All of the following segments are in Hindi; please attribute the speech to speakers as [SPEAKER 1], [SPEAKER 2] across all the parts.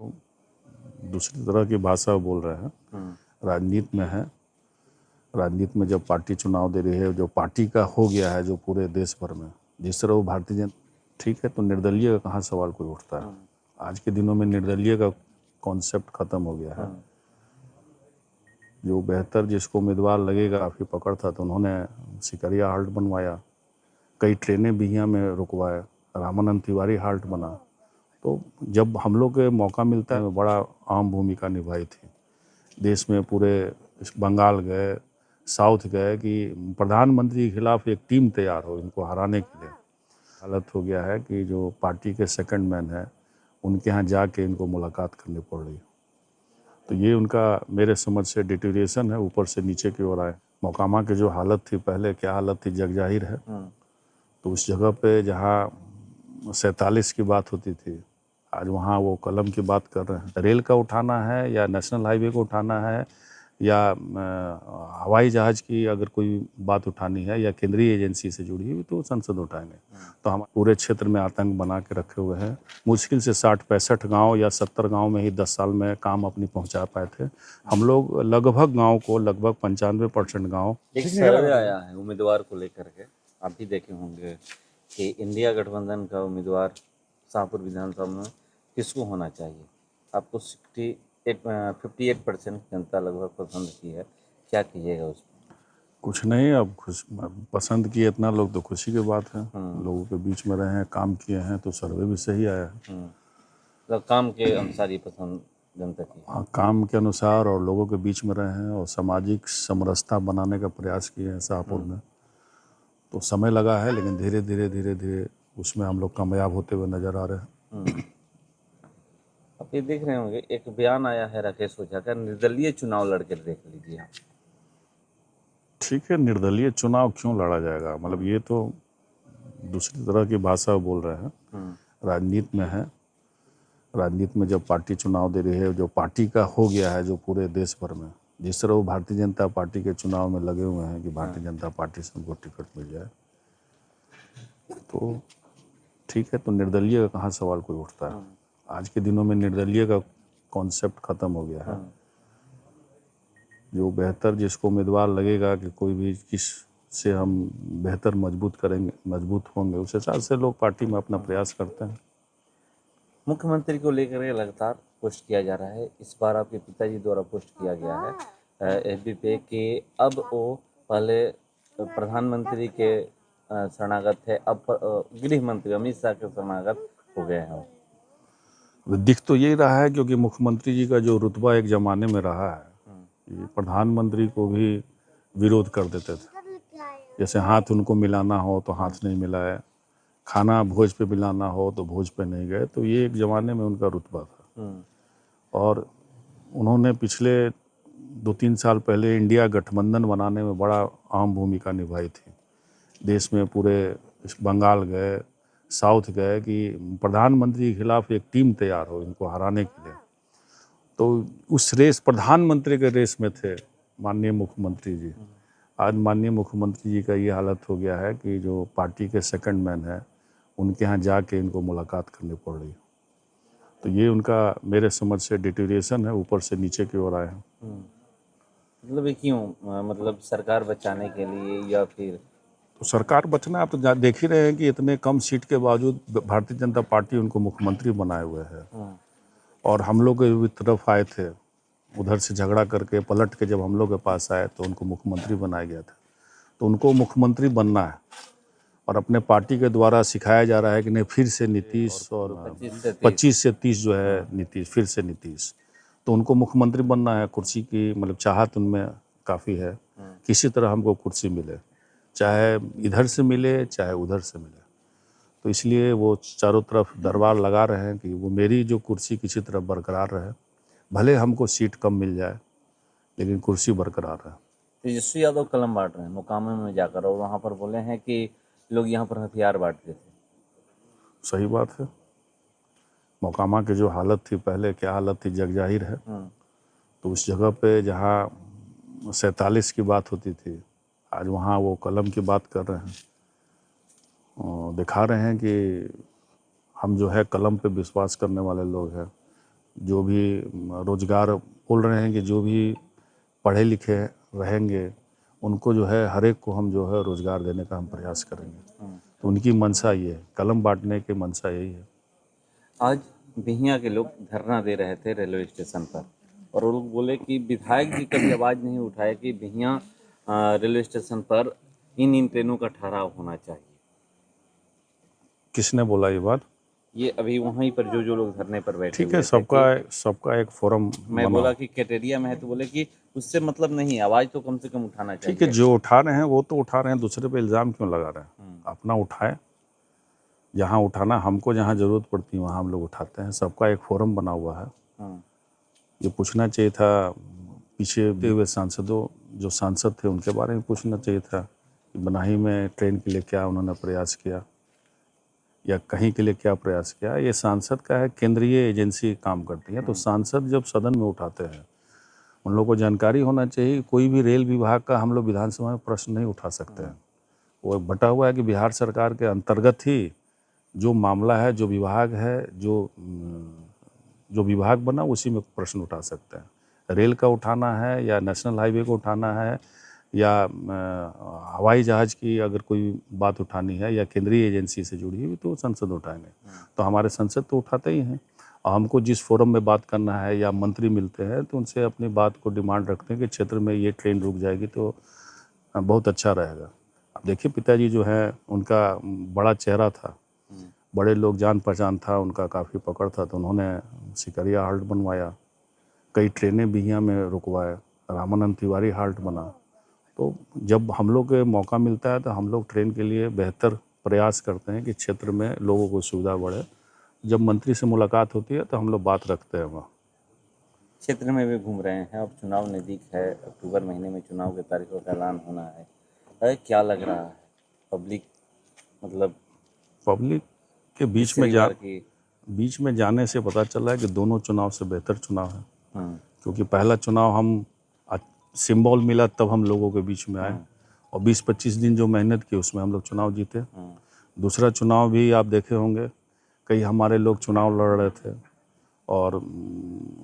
[SPEAKER 1] दूसरी तरह की भाषा बोल रहे हैं। राजनीति में है, राजनीति में जब पार्टी चुनाव दे रही है, जो पार्टी का हो गया है जो पूरे देश भर में, जिस तरह वो भारतीय जनता, ठीक है, तो निर्दलीय का कहाँ सवाल कोई उठता है। आज के दिनों में निर्दलीय का कॉन्सेप्ट खत्म हो गया है। जो बेहतर जिसको उम्मीदवार लगेगा, काफ़ी पकड़ था तो उन्होंने सिकरिया हाल्ट बनवाया, कई ट्रेनें बिहिया में रुकवाए, रामानंद तिवारी हाल्ट बना। तो जब हम लोग के मौका मिलता है, बड़ा अहम भूमिका निभाई थी। देश में पूरे बंगाल गए, साउथ गए कि प्रधानमंत्री के खिलाफ एक टीम तैयार हो इनको हराने के लिए। हालत हो गया है कि जो पार्टी के सेकंड मैन है, उनके यहाँ जाके इनको मुलाकात करनी पड़ रही। तो ये उनका मेरे समझ से डिटेरिएशन है, ऊपर से नीचे की ओर आए। मोकामा की जो हालत थी पहले, क्या हालत थी जग जाहिर है। तो उस जगह पे जहाँ 47 की बात होती थी, आज वहाँ वो कलम की बात कर रहे हैं। रेल का उठाना है या नेशनल हाईवे को उठाना है या हवाई जहाज़ की अगर कोई बात उठानी है या केंद्रीय एजेंसी से जुड़ी हुई, तो संसद उठाएंगे। तो हम पूरे क्षेत्र में आतंक बना के रखे हुए हैं। मुश्किल से 60-65 गांव या 70 गांव में ही 10 साल में काम अपनी पहुंचा पाए थे। हम लोग लगभग गांव को, लगभग 95% गांव।
[SPEAKER 2] एक सर्वे आया है उम्मीदवार को लेकर के, आप भी देखे होंगे कि इंडिया गठबंधन का उम्मीदवार शाहपुर विधानसभा में किसको होना चाहिए। आपको 58% जनता लगभग पसंद की है, क्या कीजिएगा उसमें?
[SPEAKER 1] कुछ नहीं, अब खुश पसंद किए इतना लोग तो खुशी की बात है। लोगों के बीच में रहे हैं, काम किए हैं, तो सर्वे भी सही आया है।
[SPEAKER 2] मतलब काम के अनुसार ही पसंद जनता की।
[SPEAKER 1] हाँ, काम के अनुसार और लोगों के बीच में रहे हैं और सामाजिक समरसता बनाने का प्रयास किए हैं शाहपुर में। तो समय लगा है, लेकिन धीरे धीरे धीरे धीरे उसमें हम लोग कामयाब होते हुए नजर आ रहे हैं।
[SPEAKER 2] आप ये देख रहे होंगे, एक बयान आया है राकेश ओझा का, निर्दलीय चुनाव लड़के देख लीजिए आप।
[SPEAKER 1] ठीक है, निर्दलीय चुनाव क्यों लड़ा जाएगा, मतलब ये तो दूसरी तरह की भाषा बोल रहे हैं। राजनीति में है, राजनीति में जब पार्टी चुनाव दे रही है, जो पार्टी का हो गया है जो पूरे देश भर में, जिस तरह वो भारतीय जनता पार्टी के चुनाव में लगे हुए हैं कि भारतीय जनता पार्टी से उनको टिकट मिल जाए, तो ठीक है, तो निर्दलीय का कहाँ सवाल कोई उठता है। आज के दिनों में निर्दलीय का कॉन्सेप्ट खत्म हो गया है। जो बेहतर जिसको उम्मीदवार लगेगा कि कोई भी किस से हम बेहतर मजबूत करेंगे, मजबूत होंगे, उस हिसाब से लोग पार्टी में अपना प्रयास करते हैं।
[SPEAKER 2] मुख्यमंत्री को लेकर के लगातार पोस्ट किया जा रहा है। इस बार आपके पिताजी द्वारा पोस्ट किया गया है एफबी पे कि अब वो पहले प्रधानमंत्री के शरणागत थे, अब गृह मंत्री अमित शाह के शरणागत हो गए हैं।
[SPEAKER 1] दिख तो यही रहा है, क्योंकि मुख्यमंत्री जी का जो रुतबा एक ज़माने में रहा है, ये प्रधानमंत्री को भी विरोध कर देते थे। जैसे हाथ उनको मिलाना हो तो हाथ नहीं मिलाए, खाना भोज पे मिलाना हो तो भोज पे नहीं गए। तो ये एक ज़माने में उनका रुतबा था। और उन्होंने पिछले 2-3 साल पहले इंडिया गठबंधन बनाने में बड़ा अहम भूमिका निभाई थी। देश में पूरे बंगाल गए, साउथ गए कि प्रधानमंत्री के खिलाफ एक टीम तैयार हो इनको हराने के लिए। तो उस रेस, प्रधानमंत्री के रेस में थे माननीय मुख्यमंत्री जी। आज माननीय मुख्यमंत्री जी का ये हालत हो गया है कि जो पार्टी के सेकंड मैन है, उनके यहाँ जाके इनको मुलाकात करनी पड़ रही। तो ये उनका मेरे समझ से डिटेरिएशन है, ऊपर से नीचे की ओर आए हैं।
[SPEAKER 2] मतलब ये क्यों, मतलब सरकार बचाने के लिए या फिर?
[SPEAKER 1] तो सरकार बचना, आप तो देख ही रहे हैं कि इतने कम सीट के बावजूद भारतीय जनता पार्टी उनको मुख्यमंत्री बनाए हुए है। और हम लोग की तरफ आए थे, उधर से झगड़ा करके पलट के जब हम लोग के पास आए तो उनको मुख्यमंत्री बनाया गया था। तो उनको मुख्यमंत्री बनना है और अपने पार्टी के द्वारा सिखाया जा रहा है कि नहीं, फिर से नीतीश और 25 से 30 जो है नीतीश, फिर से नीतीश। तो उनको मुख्यमंत्री बनना है, कुर्सी की मतलब चाहत उनमें काफ़ी है। किसी तरह हमको कुर्सी मिले, चाहे इधर से मिले चाहे उधर से मिले। तो इसलिए वो चारों तरफ दरबार लगा रहे हैं कि वो मेरी जो कुर्सी किसी तरह बरकरार रहे, भले हमको सीट कम मिल जाए लेकिन कुर्सी बरकरार है।
[SPEAKER 2] तेजस्वी यादव कलम बांट रहे हैं मोकामा में जाकर, और वहाँ पर बोले हैं कि लोग यहाँ पर हथियार बांटते थे।
[SPEAKER 1] सही बात है। मोकामा की जो हालत थी पहले, क्या हालत थी जग जाहिर है। तो उस जगह पे जहाँ 47 की बात होती थी, आज वहाँ वो कलम की बात कर रहे हैं। दिखा रहे हैं कि हम जो है कलम पे विश्वास करने वाले लोग हैं। जो भी रोजगार बोल रहे हैं कि जो भी पढ़े लिखे रहेंगे उनको जो है हर एक को हम जो है रोजगार देने का हम प्रयास करेंगे। तो उनकी मंशा ये है, कलम बांटने की मंशा यही है।
[SPEAKER 2] आज बिहियां के लोग धरना दे रहे थे रेलवे स्टेशन पर और वो लोग बोले कि विधायक जी कभी आवाज़ नहीं उठाए कि बिहियां रेलवे स्टेशन पर इन ट्रेनों का ठहराव होना चाहिए।
[SPEAKER 1] किसने बोला ये बात?
[SPEAKER 2] ये अभी वहीं पर जो लोग धरने पर बैठे
[SPEAKER 1] ठीक है,
[SPEAKER 2] हुए थे कि
[SPEAKER 1] सबका एक फोरम
[SPEAKER 2] मैं
[SPEAKER 1] बना।
[SPEAKER 2] बोला कि कैटेरिया में है तो बोले कि उससे मतलब नहीं, आवाज़ तो कम से कम उठाना चाहिए।
[SPEAKER 1] ठीक है, जो उठा रहे हैं वो तो उठा रहे हैं, दूसरे पे इल्ज़ाम क्यों लगा रहे हैं? अपना उठाए, जहाँ उठाना हमको जहाँ ज़रूरत पड़ती है वहाँ हम लोग उठाते हैं। सबका एक फोरम बना हुआ है। ये पूछना चाहिए था पीछे हुए सांसदों, जो सांसद थे उनके बारे में पूछना चाहिए था कि बनाही में ट्रेन के लिए क्या उन्होंने प्रयास किया या कहीं के लिए क्या प्रयास किया। ये सांसद का है, केंद्रीय एजेंसी काम करती है, तो सांसद जब सदन में उठाते हैं उन लोगों को जानकारी होना चाहिए। कोई भी रेल विभाग का हम लोग विधानसभा में प्रश्न नहीं उठा सकते हैं। वो बटा हुआ है कि बिहार सरकार के अंतर्गत ही जो मामला है, जो विभाग है, जो विभाग बना उसी में प्रश्न उठा सकते हैं। रेल का उठाना है या नेशनल हाईवे को उठाना है या हवाई जहाज़ की अगर कोई बात उठानी है या केंद्रीय एजेंसी से जुड़ी हुई तो संसद उठाएंगे। तो हमारे संसद तो उठाते ही हैं। और हमको जिस फोरम में बात करना है या मंत्री मिलते हैं तो उनसे अपनी बात को डिमांड रखते हैं कि क्षेत्र में ये ट्रेन रुक जाएगी तो बहुत अच्छा रहेगा। अब देखिए, पिताजी जो है उनका बड़ा चेहरा था, बड़े लोग जान पहचान था उनका, काफ़ी पकड़ था, तो उन्होंने सिकरिया हाल्ट बनवाया, कई ट्रेनें बिहियां में रुकवाए, रामानंद तिवारी हाल्ट बना। तो जब हम लोग को मौका मिलता है तो हम लोग ट्रेन के लिए बेहतर प्रयास करते हैं कि क्षेत्र में लोगों को सुविधा बढ़े। जब मंत्री से मुलाकात होती है तो हम लोग बात रखते हैं वहाँ।
[SPEAKER 2] क्षेत्र में भी घूम रहे हैं, अब चुनाव नज़दीक है, अक्टूबर महीने में चुनाव की तारीखों का ऐलान होना है। क्या लग रहा है पब्लिक, मतलब
[SPEAKER 1] पब्लिक के बीच में जाने से पता चला है कि दोनों चुनाव से बेहतर चुनाव है। क्योंकि पहला चुनाव हम सिंबल मिला तब हम लोगों के बीच में आए और 20-25 दिन जो मेहनत की उसमें हम लोग चुनाव जीते। दूसरा चुनाव भी आप देखे होंगे, कई हमारे लोग चुनाव लड़ रहे थे और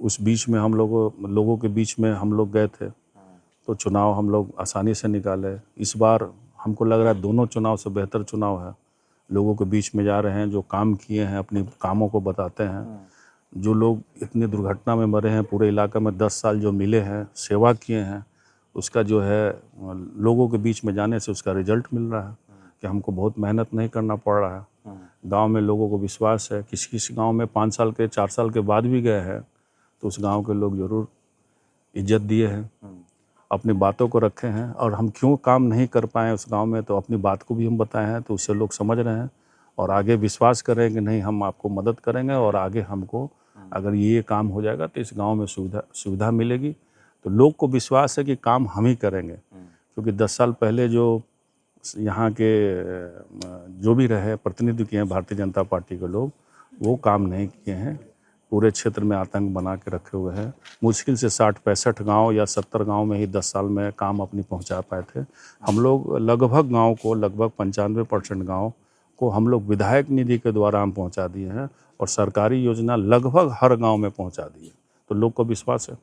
[SPEAKER 1] उस बीच में हम लोगों के बीच में हम लोग गए थे, तो चुनाव हम लोग आसानी से निकाले। इस बार हमको लग रहा है दोनों चुनाव से बेहतर चुनाव है। लोगों के बीच में जा रहे हैं, जो काम किए हैं अपने कामों को बताते हैं। जो लोग इतनी दुर्घटना में मरे हैं, पूरे इलाके में 10 साल जो मिले हैं, सेवा किए हैं, उसका जो है लोगों के बीच में जाने से उसका रिजल्ट मिल रहा है कि हमको बहुत मेहनत नहीं करना पड़ रहा है। गांव में लोगों को विश्वास है। किसी किसी गांव में 5 साल के 4 साल के बाद भी गए हैं तो उस गांव के लोग ज़रूर इज्जत दिए हैं, अपनी बातों को रखे हैं। और हम क्यों काम नहीं कर पाए उस गांव में तो अपनी बात को भी हम बताए हैं, तो उससे लोग समझ रहे हैं और आगे विश्वास कर रहे हैं कि नहीं, हम आपको मदद करेंगे और आगे हमको अगर ये काम हो जाएगा तो इस गांव में सुविधा मिलेगी। तो लोग को विश्वास है कि काम हम ही करेंगे। क्योंकि 10 साल पहले जो यहाँ के जो भी रहे प्रतिनिधि किए हैं भारतीय जनता पार्टी के लोग, वो काम नहीं किए हैं। पूरे क्षेत्र में आतंक बना के रखे हुए हैं। मुश्किल से 60-65 गांव या 70 गांव में ही 10 साल में काम अपनी पहुंचा पाए थे। हम लोग लगभग गांव को, लगभग 95% गांव को हम लोग विधायक निधि के द्वारा हम पहुंचा दिए हैं और सरकारी योजना लगभग हर गांव में पहुंचा दी है। तो लोग को विश्वास है।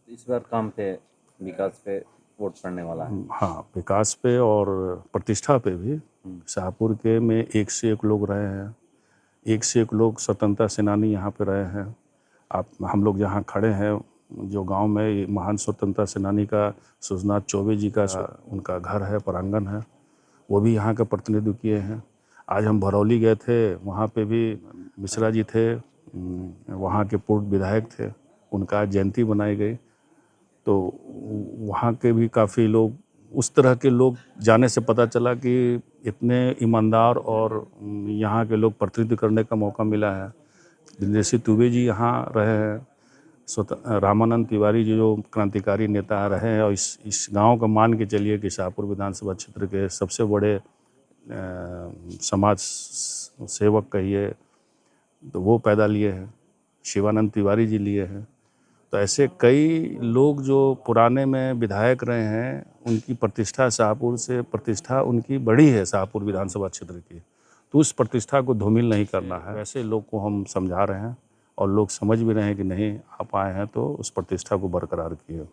[SPEAKER 2] इस बार काम पे, विकास पे वोट पड़ने वाला है।
[SPEAKER 1] हाँ, विकास पे और प्रतिष्ठा पे भी। शाहपुर के में एक से एक लोग रहे हैं, एक से एक लोग स्वतंत्रता सेनानी यहाँ पे रहे हैं। हम लोग जहाँ खड़े हैं, जो गांव में महान स्वतंत्रता सेनानी का सुजनाथ चौबे जी का उनका घर है, प्रांगण है, वो भी यहाँ का प्रतिनिधित्व किए हैं। आज हम भरौली गए थे, वहाँ पे भी मिश्रा जी थे, वहाँ के पूर्व विधायक थे, उनका जयंती बनाई गई। तो वहाँ के भी काफ़ी लोग, उस तरह के लोग जाने से पता चला कि इतने ईमानदार और यहाँ के लोग प्रतिनिधित्व करने का मौका मिला है। दिनेश दुबे जी यहाँ रहे हैं, रामानंद तिवारी जी जो क्रांतिकारी नेता रहे हैं और इस गांव का मान के चलिए कि शाहपुर विधानसभा क्षेत्र के सबसे बड़े समाज सेवक कहिए तो वो पैदा लिए हैं, शिवानंद तिवारी जी लिए हैं। तो ऐसे कई लोग जो पुराने में विधायक रहे हैं, उनकी प्रतिष्ठा शाहपुर से प्रतिष्ठा उनकी बड़ी है शाहपुर विधानसभा क्षेत्र की। तो उस प्रतिष्ठा को धूमिल नहीं करना है, ऐसे लोग को हम समझा रहे हैं और लोग समझ भी रहे हैं कि नहीं आप आए हैं तो उस प्रतिष्ठा को बरकरार किए।